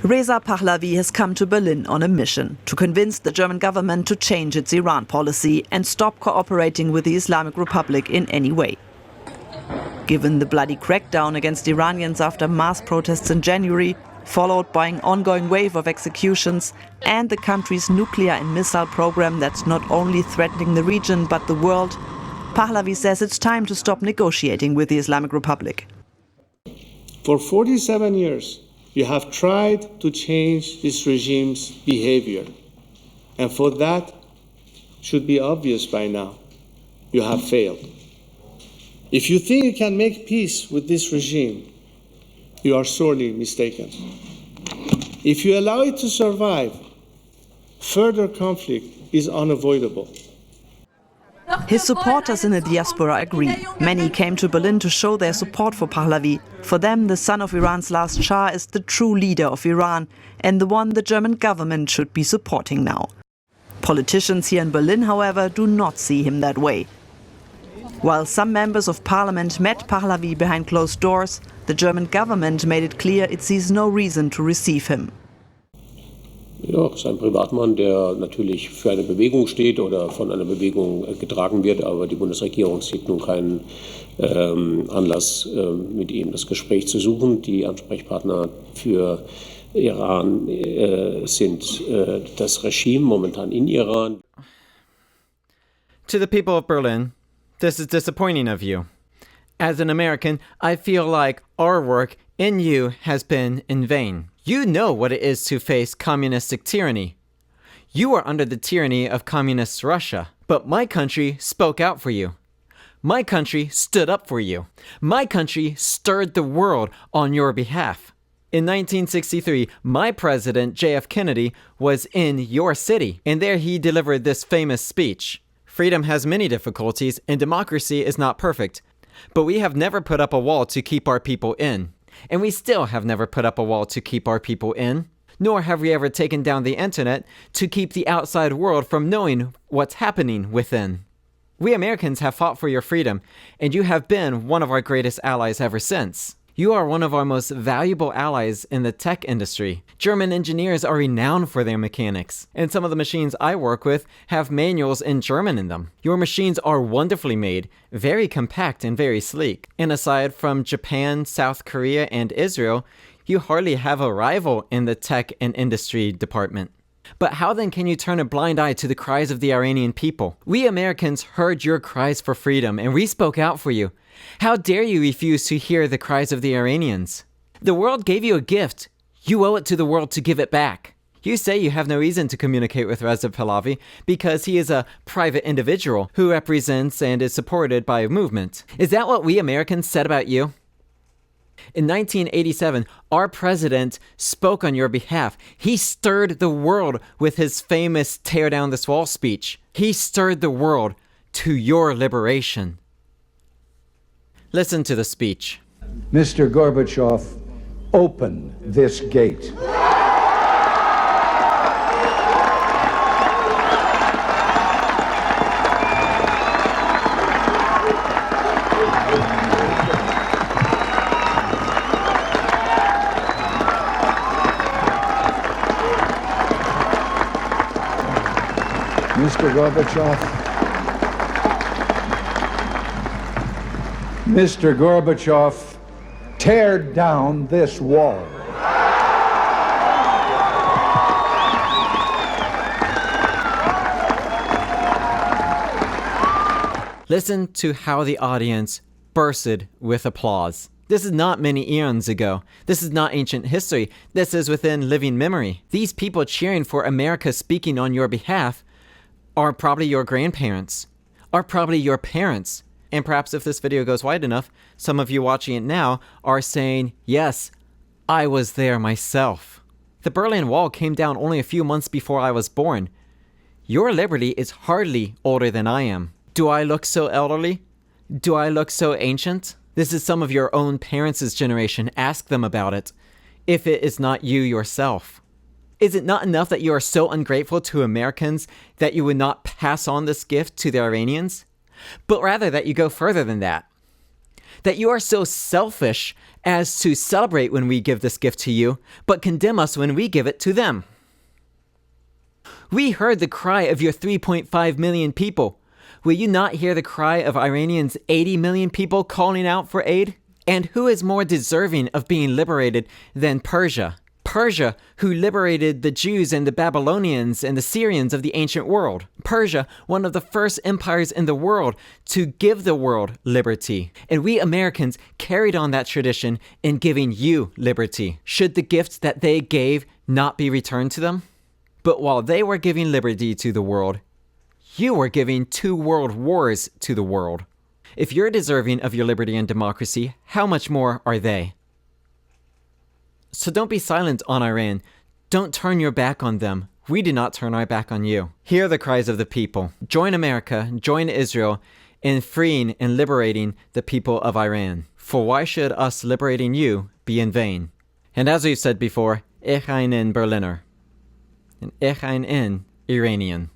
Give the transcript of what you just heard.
Reza Pahlavi has come to Berlin on a mission to convince the German government to change its Iran policy and stop cooperating with the Islamic Republic in any way. Given the bloody crackdown against Iranians after mass protests in January, followed by an ongoing wave of executions, and the country's nuclear and missile program that's not only threatening the region but the world, Pahlavi says it's time to stop negotiating with the Islamic Republic. For 47 years, you have tried to change this regime's behavior. And for that, should be obvious by now, you have failed. If you think you can make peace with this regime, you are sorely mistaken. If you allow it to survive, further conflict is unavoidable. His supporters in the diaspora agree. Many came to Berlin to show their support for Pahlavi. For them, the son of Iran's last Shah is the true leader of Iran and the one the German government should be supporting now. Politicians here in Berlin, however, do not see him that way. While some members of parliament met Pahlavi behind closed doors, the German government made it clear it sees no reason to receive him. Ja, ist ein Privatmann, der natürlich für eine Bewegung steht oder von einer Bewegung getragen wird, aber die Bundesregierung sieht nun keinen Anlass, mit ihm das Gespräch zu suchen. Die Ansprechpartner für Iran sind das Regime momentan in Iran. To the people of Berlin, this is disappointing of you. As an American, I feel like our work in you has been in vain. You know what it is to face communistic tyranny. You are under the tyranny of communist Russia. But my country spoke out for you. My country stood up for you. My country stirred the world on your behalf. In 1963, my president, J.F. Kennedy, was in your city, and there he delivered this famous speech. Freedom has many difficulties, and democracy is not perfect. But we have never put up a wall to keep our people in. And we still have never put up a wall to keep our people in. Nor have we ever taken down the internet to keep the outside world from knowing what's happening within. We Americans have fought for your freedom, and you have been one of our greatest allies ever since. You are one of our most valuable allies in the tech industry. German engineers are renowned for their mechanics, and some of the machines I work with have manuals in German in them. Your machines are wonderfully made, very compact and very sleek. And aside from Japan, South Korea, and Israel, you hardly have a rival in the tech and industry department. But how then can you turn a blind eye to the cries of the Iranian people? We Americans heard your cries for freedom, and we spoke out for you. How dare you refuse to hear the cries of the Iranians? The world gave you a gift. You owe it to the world to give it back. You say you have no reason to communicate with Reza Pahlavi because he is a private individual who represents and is supported by a movement. Is that what we Americans said about you? In 1987, our president spoke on your behalf. He stirred the world with his famous tear down this wall speech. He stirred the world to your liberation. Listen to the speech. Mr. Gorbachev, open this gate. Mr. Gorbachev, tear down this wall. Listen to how the audience bursted with applause. This is not many eons ago. This is not ancient history. This is within living memory. These people cheering for America speaking on your behalf are probably your grandparents, are probably your parents. And perhaps if this video goes wide enough, some of you watching it now are saying, yes, I was there myself. The Berlin Wall came down only a few months before I was born. Your liberty is hardly older than I am. Do I look so elderly? Do I look so ancient? This is some of your own parents' generation. Ask them about it, if it is not you yourself. Is it not enough that you are so ungrateful to Americans that you would not pass on this gift to the Iranians? But rather that you go further than that. that you are so selfish as to celebrate when we give this gift to you, but condemn us when we give it to them. We heard the cry of your 3.5 million people. Will you not hear the cry of Iranians' 80 million people calling out for aid? And who is more deserving of being liberated than Persia? Persia, who liberated the Jews and the Babylonians and the Syrians of the ancient world. Persia, one of the first empires in the world to give the world liberty. And we Americans carried on that tradition in giving you liberty. Should the gifts that they gave not be returned to them? But while they were giving liberty to the world, you were giving 2 world wars to the world. If you're deserving of your liberty and democracy, how much more are they? So don't be silent on Iran. Don't turn your back on them. We do not turn our back on you. Hear the cries of the people. Join America, join Israel in freeing and liberating the people of Iran. For why should us liberating you be in vain? And as we've said before, Ich ein Berliner. And Ich ein Iranian.